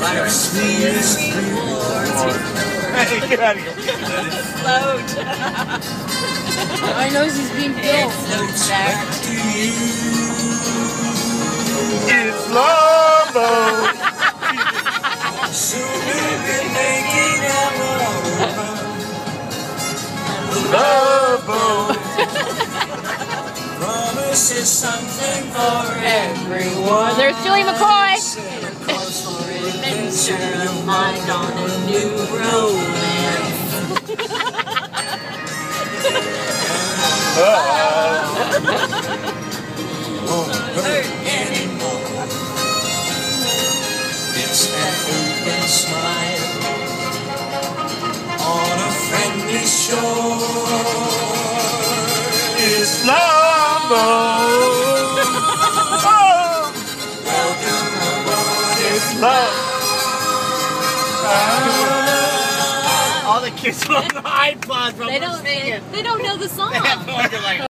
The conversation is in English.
Like sweetest reward. Hey, get out of here. Float. I know he's being built. Floats back to you. It's love boat. Soon we'll be making our Love boat. promise is something for everyone. There's Julie McCoy. Cause for adventure, mind on a new romance. Won't hurt anymore. It's an open smile on a friendly shore. It's love boat. Welcome aboard. It's love. All the kids on the iPods, bro. They don't know the song. They have no idea, like.